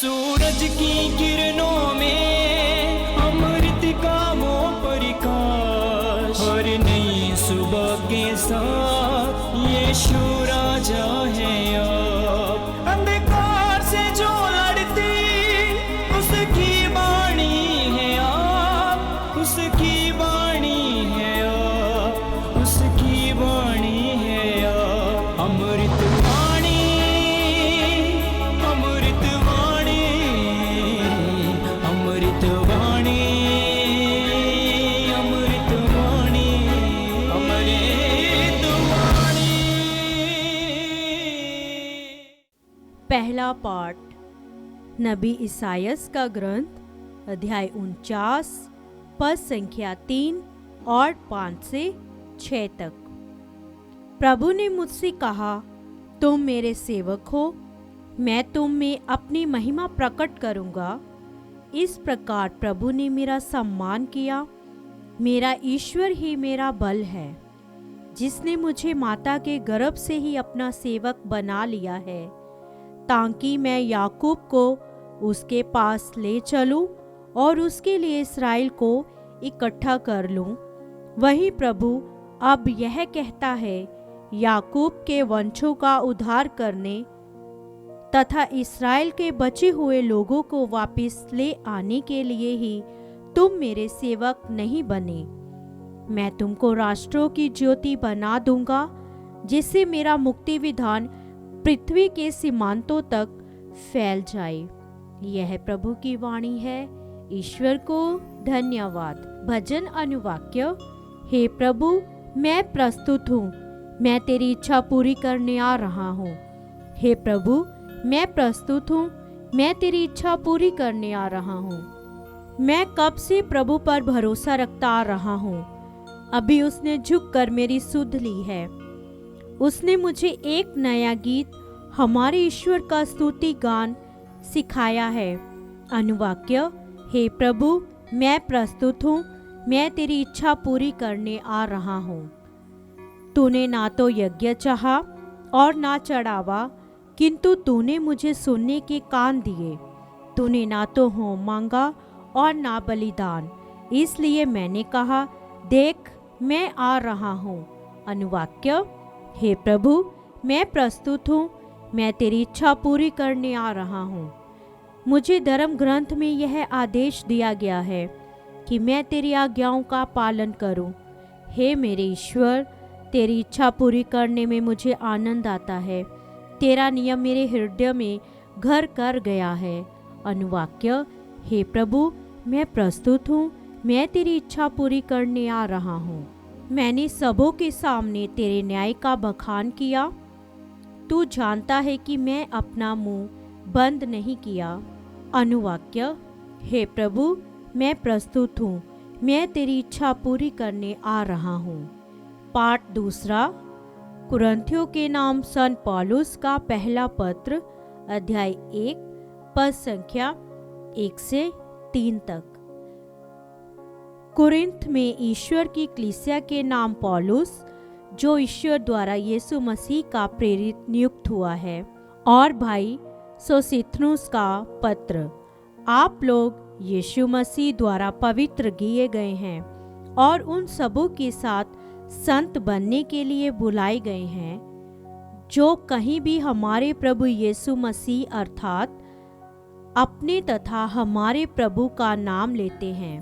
सूरज की किरणों में अमृत का वो प्रकाश, हर नई सुबह के साथ यीशु राजा है अब। अंधकार से जो लड़ती उसकी वाणी है आप, उसकी वाणी है आप, उसकी वाणी है आप। अमृत वाणी, अमृत वाणी, अमृत वाणी, अमृत वाणी, अमृत वाणी। पहला पाठ नबी इसायास का ग्रंथ अध्याय 49 पद संख्या 3 और 5 से 6 तक। प्रभु ने मुझसे कहा, तुम मेरे सेवक हो, मैं तुम में अपनी महिमा प्रकट करूंगा। इस प्रकार प्रभु ने मेरा सम्मान किया। मेरा ईश्वर ही मेरा बल है, जिसने मुझे माता के गर्भ से ही अपना सेवक बना लिया है, ताकि मैं याकूब को उसके पास ले चलूं और उसके लिए इस्राएल को इकट्ठा कर लूं। वही प्रभु अब यह कहता है, याकूब के वंशों का उद्धार करने तथा इस्राएल के बचे हुए लोगों को वापस ले आने के लिए ही तुम मेरे सेवक नहीं बने। मैं तुमको राष्ट्रों की ज्योति बना दूंगा, जिससे मेरा मुक्ति विधान पृथ्वी के सीमांतों तक फैल जाए। यह प्रभु की वाणी है। ईश्वर को धन्यवाद। भजन अनुवाक्य। हे प्रभु, मैं प्रस्तुत हूँ, मैं तेरी इच्छा पूरी करने आ रहा हूँ। हे प्रभु, मैं प्रस्तुत हूँ, मैं तेरी इच्छा पूरी करने आ रहा हूँ। मैं कब से प्रभु पर भरोसा रखता आ रहा हूँ। अभी उसने झुककर मेरी सुध ली है। उसने मुझे एक नया गीत, हमारे ईश्वर का स्तुति गान सिखाया है। अनुवाक्य। हे प्रभु, मैं प्रस्तुत हूँ, मैं तेरी इच्छा पूरी करने आ रहा हूँ। तूने ना तो यज्ञ चाहा और ना चढ़ावा, किंतु तूने मुझे सुनने के कान दिए। तूने ना तो होम मांगा और ना बलिदान, इसलिए मैंने कहा, देख मैं आ रहा हूँ। अनुवाक्य। हे प्रभु, मैं प्रस्तुत हूँ, मैं तेरी इच्छा पूरी करने आ रहा हूँ। मुझे धर्म ग्रंथ में यह आदेश दिया गया है कि मैं तेरी आज्ञाओं का पालन करूँ। हे मेरे ईश्वर, तेरी इच्छा पूरी करने में मुझे आनंद आता है। तेरा नियम मेरे हृदय में घर कर गया है। अनुवाक्य। हे प्रभु, मैं प्रस्तुत हूँ, मैं तेरी इच्छा पूरी करने आ रहा हूँ। मैंने सबों के सामने तेरे न्याय का बखान किया। तू जानता है कि मैं अपना मुंह बंद नहीं किया। अनुवाक्य। हे प्रभु, मैं प्रस्तुत हूँ, मैं तेरी इच्छा पूरी करने आ रहा हूँ। पाठ दूसरा। कुरिन्थियों के नाम संत पौलुस का पहला पत्र अध्याय 1 पद संख्या 1 से 3 तक। कुरिन्थ में ईश्वर की कलीसिया के नाम पौलुस, जो ईश्वर द्वारा यीशु मसीह का प्रेरित नियुक्त हुआ है, और भाई सोसिथनुस का पत्र। आप लोग यीशु मसीह द्वारा पवित्र किए गए हैं और उन सबों के साथ संत बनने के लिए बुलाए गए हैं, जो कहीं भी हमारे प्रभु यीशु मसीह अर्थात अपने तथा हमारे प्रभु का नाम लेते हैं।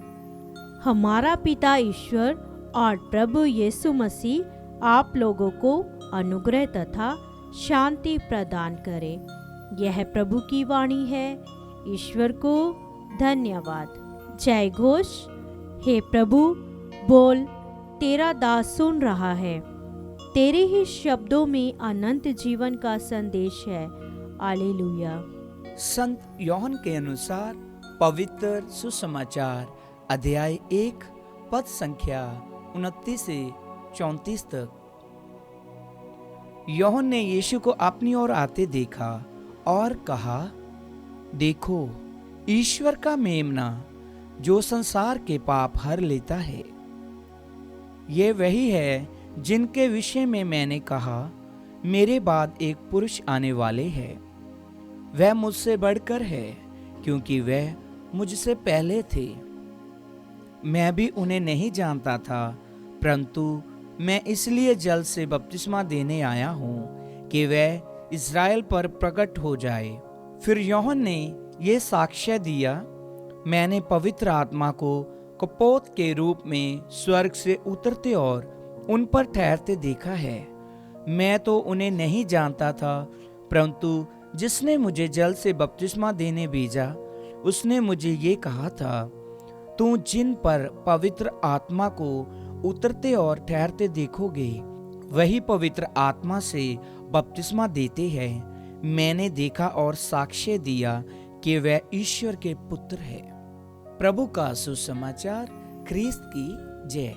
हमारा पिता ईश्वर और प्रभु यीशु मसीह आप लोगों को अनुग्रह तथा शांति प्रदान करे। यह प्रभु की वाणी है। ईश्वर को धन्यवाद। जय घोष। हे प्रभु, बोल, तेरा दास सुन रहा है। तेरे ही शब्दों में अनंत जीवन का संदेश है। हालेलुया। संत योहन के अनुसार पवित्र सुसमाचार अध्याय 1 पद संख्या 29 से 34 तक। योहन ने यीशु को अपनी ओर आते देखा और कहा, देखो, ईश्वर का मेमना जो संसार के पाप हर लेता है। ये वही है जिनके विषय में मैंने कहा, मेरे बाद एक पुरुष आने वाले हैं, वह मुझसे बढ़कर है, क्योंकि वह मुझसे पहले थे। मैं भी उन्हें नहीं जानता था, परंतु मैं इसलिए जल से बपतिस्मा देने आया हूँ कि वह इज़राइल पर प्रकट हो जाए। फिर यूहन्ना ने ये साक्ष्य दिया, मैंने पवित्र आत्मा को कपोत के रूप में स्वर्ग से उतरते और उन पर ठहरते देखा है। मैं तो उन्हें नहीं जानता था, परंतु जिसने मुझे जल से बपतिस्मा देने भेजा उसने मुझे ये कहा था, तू जिन पर पवित्र आत्मा को उतरते और ठहरते देखोगे वही पवित्र आत्मा से बपतिस्मा देते हैं। मैंने देखा और साक्ष्य दिया कि वह ईश्वर के पुत्र है। प्रभु का सुसमाचार। ख्रीस्त की जय।